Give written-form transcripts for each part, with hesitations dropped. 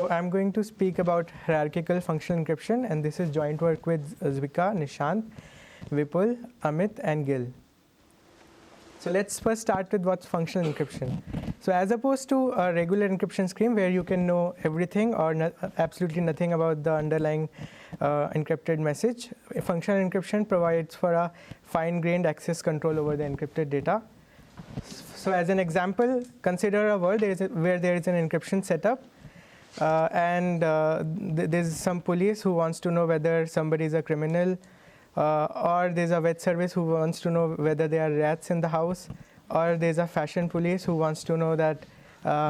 So I'm going to speak about hierarchical functional encryption, and this is joint work with Zvika, Nishant, Vipul, Amit, and Gil. So let's first start with what's functional encryption. So as opposed to a regular encryption scheme where you can know everything or absolutely nothing about the underlying encrypted message, functional encryption provides for a fine-grained access control over the encrypted data. So as an example, consider a world where there is an encryption setup and there's some police who wants to know whether somebody is a criminal, or there's a vet service who wants to know whether there are rats in the house, or there's a fashion police who wants to know that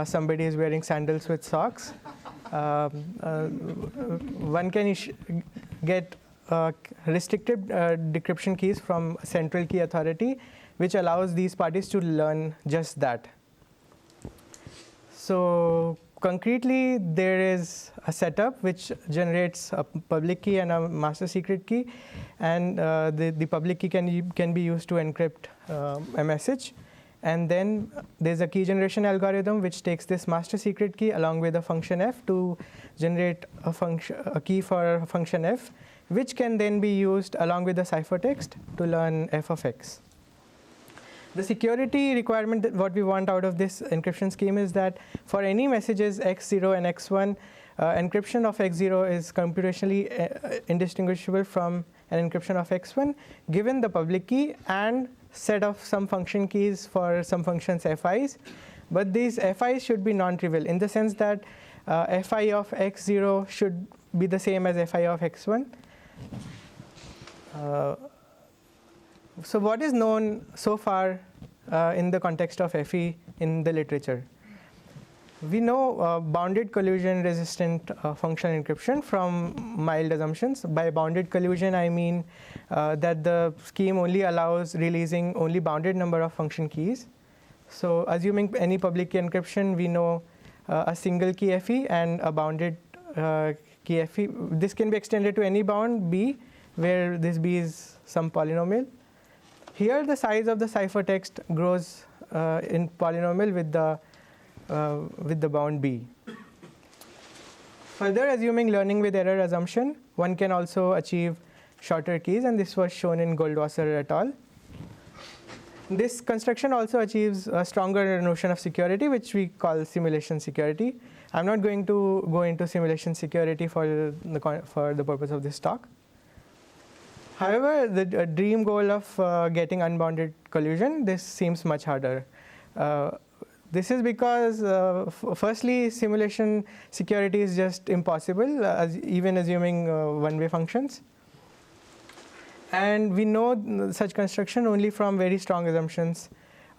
somebody is wearing sandals with socks. One can get restricted decryption keys from a central key authority, which allows these parties to learn just that. So concretely, there is a setup which generates a public key and a master secret key, and the public key can be used to encrypt a message. And then there's a key generation algorithm which takes this master secret key along with a function f to generate a key for a function f, which can then be used along with the ciphertext to learn f of x. The security requirement that what we want out of this encryption scheme is that for any messages x0 and x1, encryption of x0 is computationally indistinguishable from an encryption of x1 given the public key and set of some function keys for some functions FIs. But these FIs should be non-trivial in the sense that FI of x0 should be the same as FI of x1. So what is known so far in the context of FE in the literature? We know bounded collusion resistant functional encryption from mild assumptions. By bounded collusion, I mean that the scheme only allows releasing only bounded number of function keys. So assuming any public key encryption, we know a single key FE and a bounded key FE. This can be extended to any bound B, where this B is some polynomial. Here, the size of the ciphertext grows in polynomial with the bound B. Further, assuming learning with error assumption, one can also achieve shorter keys, and this was shown in Goldwasser et al. This construction also achieves a stronger notion of security, which we call simulation security. I'm not going to go into simulation security for the purpose of this talk. However, the dream goal of getting unbounded collusion, this seems much harder. This is because, firstly, simulation security is just impossible, even assuming one-way functions. And we know such construction only from very strong assumptions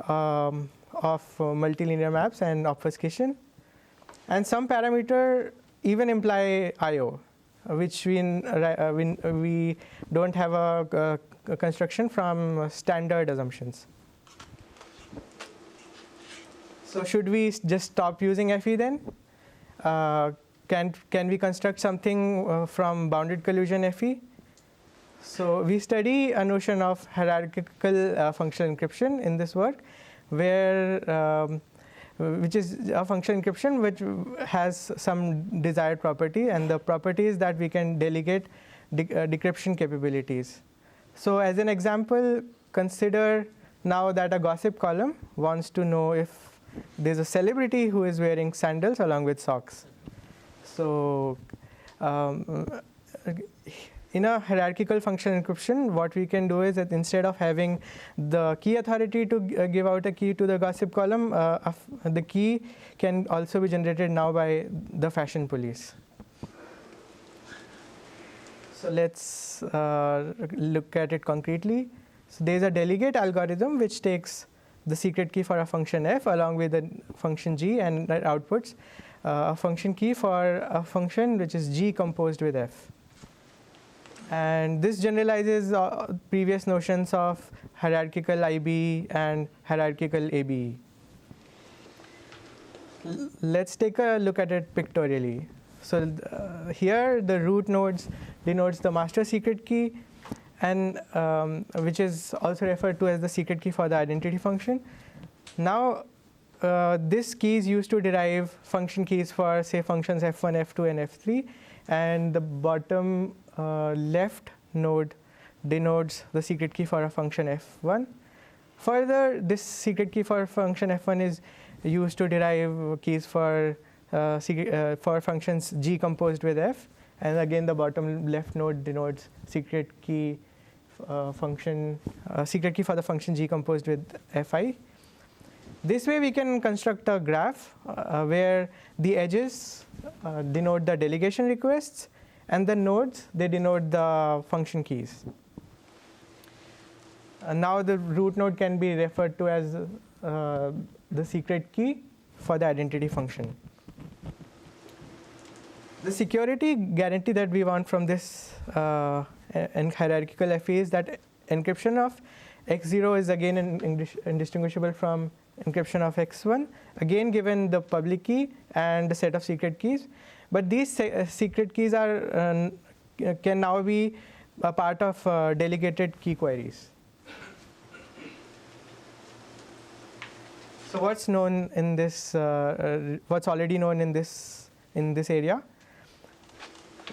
of multilinear maps and obfuscation. And some parameter even imply I/O, which we don't have a construction from standard assumptions. So should we just stop using FE then? Can we construct something from bounded collusion FE? So we study a notion of hierarchical functional encryption in this work, where which is a functional encryption which has some desired property, and the property is that we can delegate decryption capabilities. So as an example, consider now that a gossip column wants to know if there's a celebrity who is wearing sandals along with socks. So in a hierarchical functional encryption, what we can do is that instead of having the key authority to give out a key to the gossip column, the key can also be generated now by the fashion police. So let's look at it concretely. So there's a delegate algorithm which takes the secret key for a function f along with a function g, and that outputs a function key for a function which is g composed with f. And this generalizes previous notions of hierarchical IB and hierarchical ABE. Let's take a look at it pictorially. So here the root nodes denotes the master secret key, and which is also referred to as the secret key for the identity function. Now this key is used to derive function keys for, say, functions f1, f2, and f3, and the bottom left node denotes the secret key for a function f1. Further, this secret key for function f1 is used to derive keys for functions g composed with f, and again the bottom left node denotes secret key secret key for the function g composed with fi. This way we can construct a graph where the edges denote the delegation requests, and the nodes, they denote the function keys. Now the root node can be referred to as the secret key for the identity function. The security guarantee that we want from this hierarchical FE is that encryption of x0 is again indistinguishable from encryption of x1, again given the public key and the set of secret keys. But these secret keys are can now be a part of delegated key queries. So what's known in this? What's already known in this area?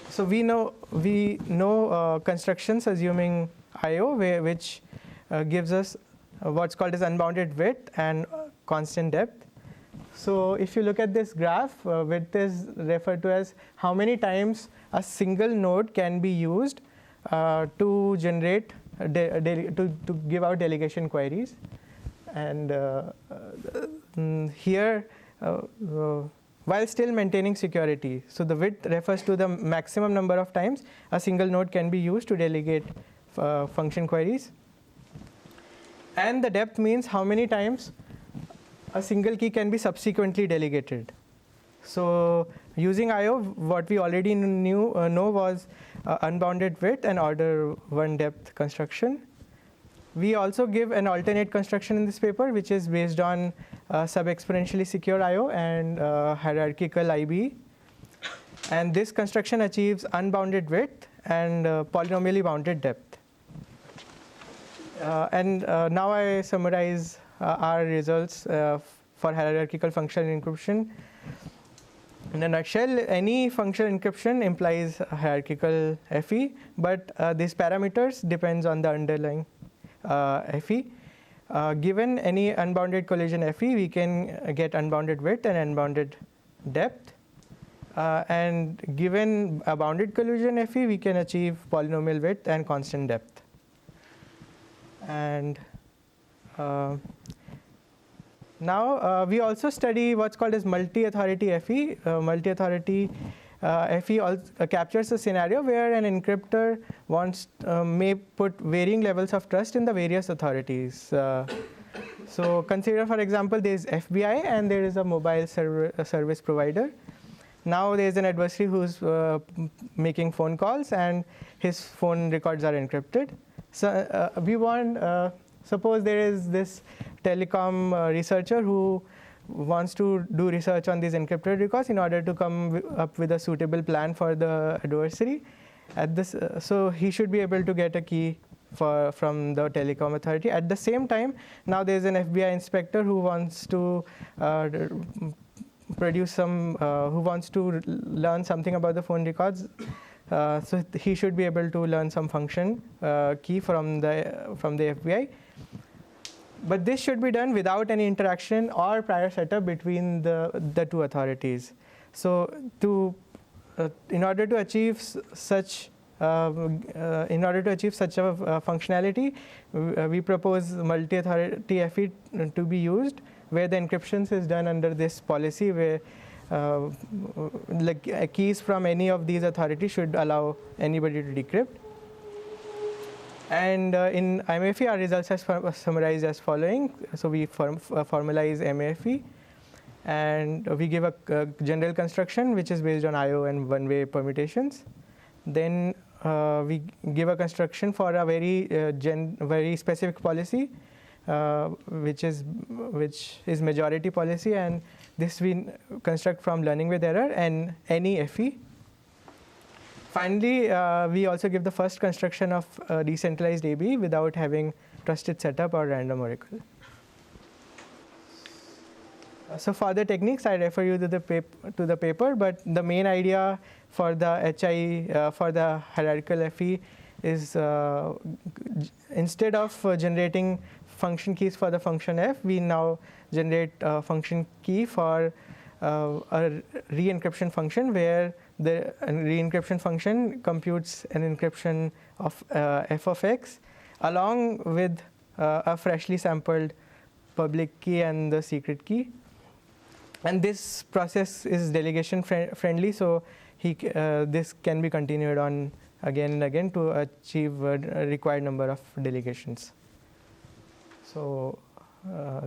So we know constructions assuming I/O, which gives us what's called as unbounded width and constant depth. So if you look at this graph, width is referred to as how many times a single node can be used to generate to give out delegation queries. And here, while still maintaining security, so the width refers to the maximum number of times a single node can be used to delegate function queries, and the depth means how many times a single key can be subsequently delegated. So using I/O, what we already know was unbounded width and order 1 depth construction. We also give an alternate construction in this paper, which is based on sub-exponentially secure I/O and hierarchical IBE. And this construction achieves unbounded width and polynomially bounded depth. Now I summarize our results for hierarchical functional encryption. In a nutshell, any functional encryption implies a hierarchical FE, but these parameters depends on the underlying FE. Given any unbounded collision FE, we can get unbounded width and unbounded depth. And given a bounded collision FE, we can achieve polynomial width and constant depth. And now we also study what's called as multi-authority FE. Multi-authority FE captures a scenario where an encryptor may put varying levels of trust in the various authorities. So consider, for example, there is FBI and there is a mobile service provider. Now there is an adversary who's making phone calls and his phone records are encrypted. So we want, suppose there is this telecom researcher who wants to do research on these encrypted records in order to come up with a suitable plan for the adversary. So he should be able to get a key from the telecom authority. At the same time, now there is an FBI inspector who wants to who wants to learn something about the phone records. So he should be able to learn some function key from the FBI. But this should be done without any interaction or prior setup between the two authorities. So in order to achieve such a functionality, we propose multi-authority FE to be used, where the encryption is done under this policy, where keys from any of these authorities should allow anybody to decrypt. And in MFE, our results are summarized as following. So we formalize MFE, and we give a general construction which is based on I/O and one-way permutations. Then we give a construction for a very specific policy, which is majority policy, and this we construct from learning with error and any FE. Finally, we also give the first construction of decentralized ABE without having trusted setup or random oracle. So for the techniques, I refer you to the paper. But the main idea for the HI for the hierarchical FE is instead of generating function keys for the function f, we now generate a function key for a re-encryption function, where the re-encryption function computes an encryption of f of x along with a freshly sampled public key and the secret key. And this process is delegation friendly, so this can be continued on again and again to achieve a required number of delegations. So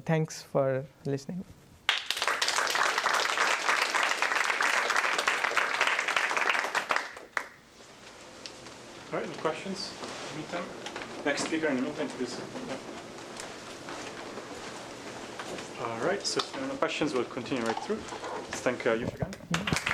thanks for listening. All right, any questions in the meantime? Next speaker in the meantime, please. All right, so if there are no questions, we'll continue right through. Let's thank you again.